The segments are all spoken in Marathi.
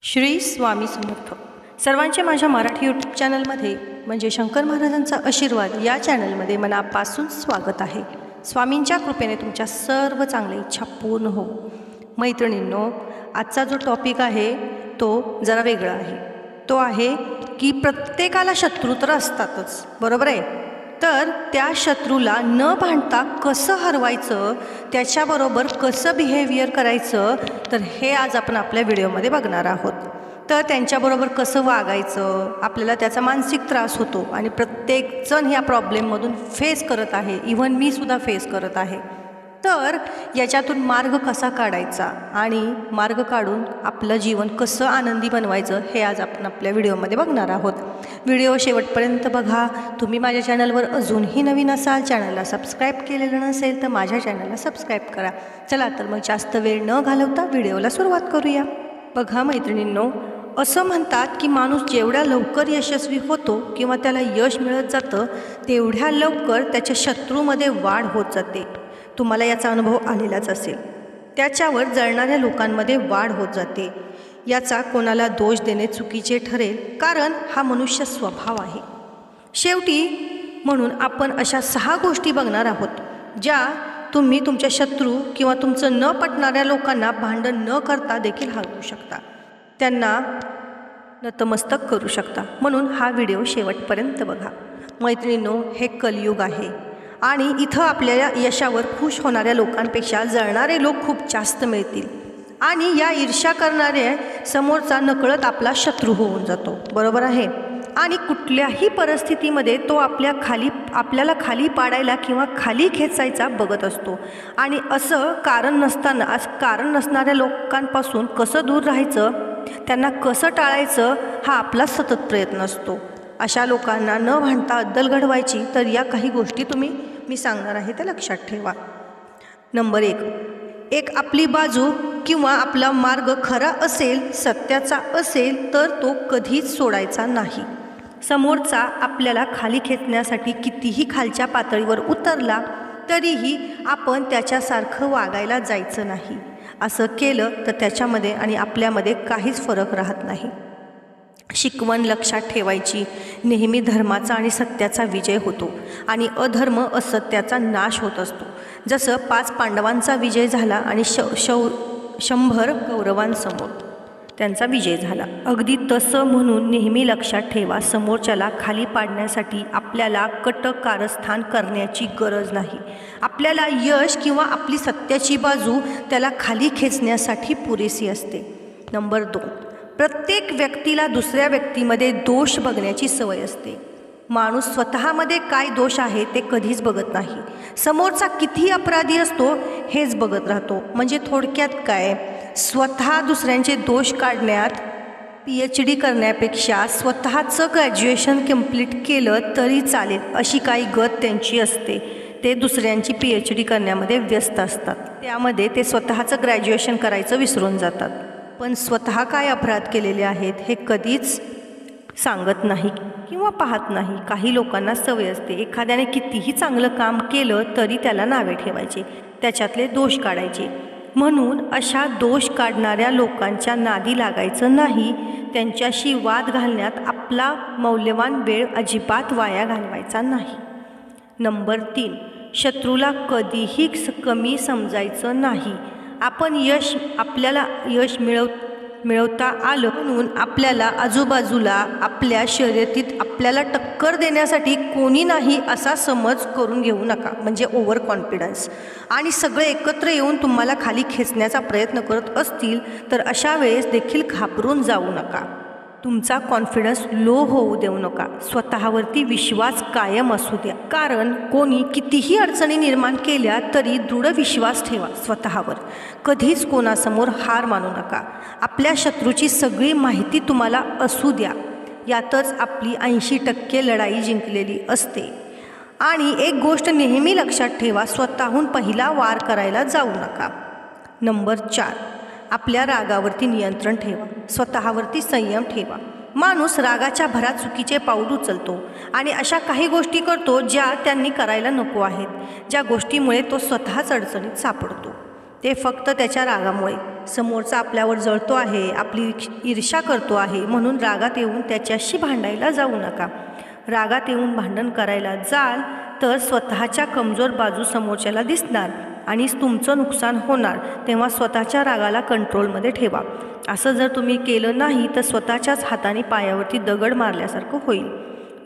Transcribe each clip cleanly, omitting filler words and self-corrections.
श्री स्वामी समर्थ. सर्वांचे माझ्या मराठी यूट्यूब चॅनलमध्ये म्हणजे शंकर महाराजांचा आशीर्वाद या चॅनलमध्ये मनापासून स्वागत आहे. स्वामींच्या कृपेने तुमच्या सर्व चांगल्या इच्छा पूर्ण हो. मैत्रिणींनो, आजचा जो टॉपिक आहे तो जरा वेगळा आहे. तो आहे की प्रत्येकाला शत्रू तर असतातच, बरोबर आहे. तर त्या शत्रूला न भांडता कसं हरवायचं, त्याच्याबरोबर कसं बिहेवियर करायचं, तर हे आज आपण आपल्या व्हिडिओमध्ये बघणार आहोत. तर त्यांच्याबरोबर कसं वागायचं, आपल्याला त्याचा मानसिक त्रास होतो आणि प्रत्येकजण ह्या प्रॉब्लेममधून फेस करत आहे. इव्हन मी सुद्धा फेस करत आहे. तर याच्यातून मार्ग कसा काढायचा आणि मार्ग काढून आपलं जीवन कसं आनंदी बनवायचं हे आज आपण आपल्या व्हिडिओमध्ये बघणार आहोत. व्हिडिओ शेवटपर्यंत बघा. तुम्ही माझ्या चॅनलवर अजूनही नवीन असाल, चॅनलला सबस्क्राईब केलेलं नसेल तर माझ्या चॅनलला सबस्क्राईब करा. चला तर मग जास्त वेळ न घालवता व्हिडिओला सुरुवात करूया. बघा मैत्रिणींनो, असं म्हणतात की माणूस जेवढ्या लवकर यशस्वी होतो किंवा त्याला यश मिळत जातं तेवढ्या लवकर त्याच्या शत्रूमध्ये वाढ होत जाते. तुम्हाला याचा अनुभव आलेलाच असेल. त्याच्यावर जळणाऱ्या लोकांमध्ये वाढ होत जाते. याचा कोणाला दोष देणे चुकीचे ठरेल, कारण हा मनुष्य स्वभाव आहे. शेवटी म्हणून आपण अशा 6 गोष्टी बघणार आहोत ज्या तुम्ही तुमच्या शत्रू किंवा तुमचं न पटणाऱ्या लोकांना भांडण न करता देखील हरवू शकता, त्यांना नतमस्तक करू शकता. म्हणून हा व्हिडिओ शेवटपर्यंत बघा. मैत्रिणींनो, हे कलियुग आहे आणि इथं आपल्याला यशावर खुश होणाऱ्या लोकांपेक्षा जळणारे लोक खूप जास्त मिळतील आणि या ईर्ष्या करणारे समोरचा नकळत आपला शत्रू होऊन जातो, बरोबर आहे. आणि कुठल्याही परिस्थितीमध्ये तो आपल्याला खाली पाडायला किंवा खाली खेचायचा बघत असतो. आणि असं कारण नसणाऱ्या लोकांपासून कसं दूर राहायचं, त्यांना कसं टाळायचं हा आपला सतत प्रयत्न असतो. अशा लोकांना न भांडता अद्दल घडवायची, तर या काही गोष्टी मी सांगणार आहे त्या लक्षात ठेवा. नंबर 1, आपली बाजू किंवा आपला मार्ग खरा असेल, सत्याचा असेल तर तो कधीच सोडायचा नाही. समोरचा आपल्याला खाली खेचण्यासाठी कितीही खालच्या पातळीवर उतरला तरीही आपण त्याच्यासारखं वागायला जायचं नाही. असं केलं तर त्याच्यामध्ये आणि आपल्यामध्ये काहीच फरक राहत नाही. शिकवण लक्षात ठेवायची, नेहमी धर्माचा आणि सत्याचा विजय होतो आणि अधर्म असत्याचा नाश होत असतो. जसं 5 पांडवांचा विजय झाला आणि 100 कौरवांसमोर त्यांचा विजय झाला, अगदी तसं म्हणून नेहमी लक्षात ठेवा, समोरच्याला खाली पाडण्यासाठी आपल्याला कट कारस्थान करण्याची गरज नाही. आपल्याला यश किंवा आपली सत्याची बाजू त्याला खाली खेचण्यासाठी पुरेसी असते. नंबर 2, प्रत्येक व्यक्तीला दुसऱ्या व्यक्तीमध्ये दोष बघण्याची सवय असते. माणूस स्वतःमध्ये काय दोष आहे ते कधीच बघत नाही. समोरचा किती अपराधी असतो हेच बघत राहतो. म्हणजे थोडक्यात काय, स्वतः दुसऱ्यांचे दोष काढण्यात PhD करण्यापेक्षा स्वतःचं ग्रॅज्युएशन कंप्लीट केलं तरी चालेल अशी काही गत त्यांची असते. ते दुसऱ्यांची PhD करण्यामध्ये व्यस्त असतात. त्यामध्ये ते स्वतःचं ग्रॅज्युएशन करायचं विसरून जातात. पण स्वतः काय अपराध केलेले आहेत हे कधीच सांगत नाही किंवा पाहत नाही. काही लोकांना सवय असते, एखाद्याने कितीही चांगलं काम केलं तरी त्याला नावे ठेवायचे, त्याच्यातले दोष काढायचे. म्हणून अशा दोष काढणाऱ्या लोकांच्या नादी लागायचं नाही. त्यांच्याशी वाद घालण्यात आपला मौल्यवान वेळ अजिबात वाया घालवायचा नाही. नंबर 3, शत्रूला कधीही कमी समजायचं नाही. आपल्याला यश मिळवता आलं म्हणून आपल्याला आजूबाजूला आपल्या शर्यतीत आपल्याला टक्कर देण्यासाठी कोणी नाही असा समज करून घेऊ नका, म्हणजे ओव्हर कॉन्फिडन्स. आणि सगळे एकत्र येऊन तुम्हाला खाली खेचण्याचा प्रयत्न करत असतील तर अशा वेळेस देखील घाबरून जाऊ नका. तुमचा कॉन्फिडन्स लो होऊ देऊ नका. स्वतःवरती विश्वास कायम असू द्या, कारण कोणी कितीही अडचणी निर्माण केल्या तरी दृढ विश्वास ठेवा स्वतःवर. कधीच कोणासमोर हार मानू नका. आपल्या शत्रूची सगळी माहिती तुम्हाला असू द्या. यातच आपली 80% लढाई जिंकलेली असते. आणि एक गोष्ट नेहमी लक्षात ठेवा, स्वतःहून पहिला वार करायला जाऊ नका. नंबर 4, आपल्या रागावरती नियंत्रण ठेवा. स्वतःवरती संयम ठेवा. माणूस रागाच्या भरात चुकीचे पाऊल उचलतो आणि अशा काही गोष्टी करतो ज्या त्यांनी करायला नको आहेत, ज्या गोष्टीमुळे तो स्वतःच अडचणीत सापडतो. ते फक्त त्याच्या रागामुळे. समोरचा आपल्यावर जळतो आहे, आपली ईर्ष्या करतो आहे म्हणून रागात येऊन त्याच्याशी भांडायला जाऊ नका. रागात येऊन भांडण करायला जाल तर स्वतःच्या कमजोर बाजू समोरच्याला दिसणार आणि तुमचं नुकसान होणार. तेव्हा स्वतःच्या रागाला कंट्रोलमध्ये ठेवा. असं जर तुम्ही केलं नाही तर स्वतःच्याच हाताने पायावरती दगड मारल्यासारखं होईल.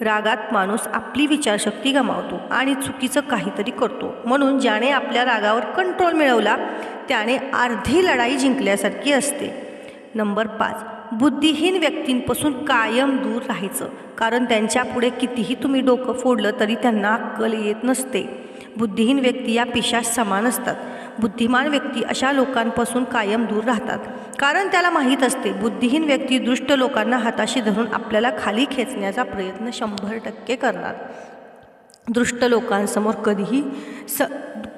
रागात माणूस आपली विचारशक्ती गमावतो आणि चुकीचं काहीतरी करतो. म्हणून ज्याने आपल्या रागावर कंट्रोल मिळवला त्याने अर्धी लढाई जिंकल्यासारखी असते. नंबर 5, बुद्धिहीन व्यक्तींपासून कायम दूर राहायचं. कारण त्यांच्यापुढे कितीही तुम्ही डोकं फोडलं तरी त्यांना अक्कल येत नसते. बुद्धिहीन व्यक्ती या पिशाच समान असतात. बुद्धिमान व्यक्ती अशा लोकांपासून कायम दूर राहतात, कारण त्याला माहीत असते लोकहीन व्यक्ती दुष्ट लोकांना हाताशी धरून आपल्याला खाली खेचण्याचा प्रयत्न 100% करणार. दुष्ट लोकांसमोर कधीही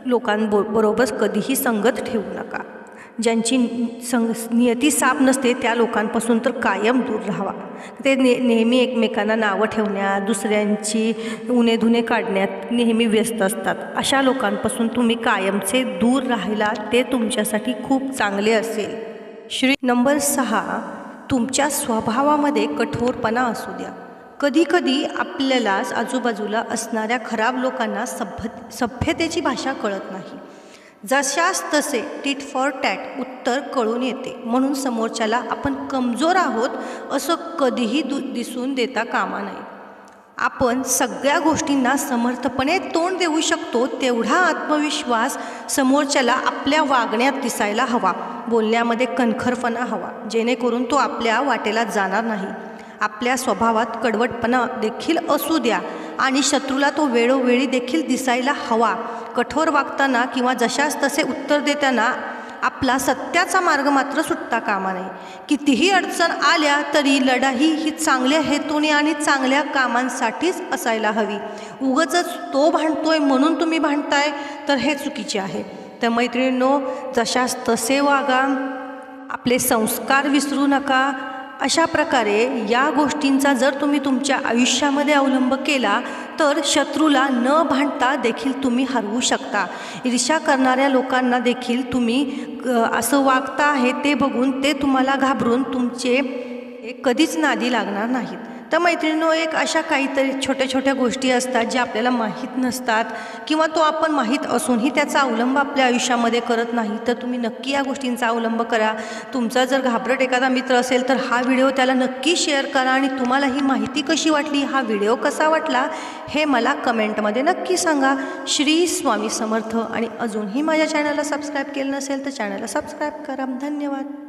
लोकांबरोबर कधीही संगत ठेवू नका. ज्यांची नियती साफ नसते त्या लोकांपासून तर कायम दूर राहावा. ते नेहमी एकमेकांना नावं ठेवण्यात, दुसऱ्यांची उणेधुणे काढण्यात नेहमी व्यस्त असतात. अशा लोकांपासून तुम्ही कायमचे दूर राहिला ते तुमच्यासाठी खूप चांगले असेल. नंबर 6, तुमच्या स्वभावामध्ये कठोरपणा असू द्या. कधीकधी आपल्यालाच आजूबाजूला असणाऱ्या खराब लोकांना सभ्यतेची भाषा कळत नाही. जशास तसे टिट फॉर टॅट उत्तर कळून येते. म्हणून समोरच्याला आपण कमजोर आहोत असं कधीही दिसून देता कामा नये. आपण सगळ्या गोष्टींना समर्थपणे तोंड देऊ शकतो तेवढा आत्मविश्वास समोरच्याला आपल्या वागण्यात दिसायला हवा. बोलण्यामध्ये कणखरपणा हवा, जेणेकरून तो आपल्या वाटेला जाणार नाही. आपल्या स्वभावात कडवटपणा देखील असू द्या आणि शत्रूला तो वेळोवेळी देखील दिसायला हवा. कठोर वागताना किंवा जशास तसे उत्तर देताना आपला सत्याचा मार्ग मात्र सुटता कामा नये. कितीही अडचण आल्या तरी लढाई ही चांगल्या हेतूने आणि चांगल्या कामांसाठीच असायला हवी. उगाचच तो भांडतोय म्हणून तुम्ही भांडताय तर हे चुकीचे आहे. तर मैत्रिणींनो, जशास तसे वागा, आपले संस्कार विसरू नका. अशा प्रकारे या गोष्टींचा जर तुम्ही तुमच्या आयुष्यामध्ये अवलंब केला तर शत्रूला न भांडता देखील तुम्ही हरवू शकता. ईर्ष्या करणाऱ्या लोकांना देखील तुम्ही असं वागता आहे ते बघून ते तुम्हाला घाबरून तुमचे कधीच नादी लागणार नाहीत. तर मैत्रिणींनो, एक अशा काहीतरी छोट्या छोट्या गोष्टी असतात ज्या आपल्याला माहीत नसतात किंवा तो आपण माहीत असूनही त्याचा अवलंब आपल्या आयुष्यामध्ये करत नाही. तर तुम्ही नक्की या गोष्टींचा अवलंब करा. तुमचा जर घाबरट एखादा मित्र असेल तर हा व्हिडिओ त्याला नक्की शेअर करा आणि तुम्हाला ही माहिती कशी वाटली, हा व्हिडिओ कसा वाटला हे मला कमेंटमध्ये नक्की सांगा. श्री स्वामी समर्थ. आणि अजूनही माझ्या चॅनलला सबस्क्राईब केलं नसेल तर चॅनलला सबस्क्राईब करा. धन्यवाद.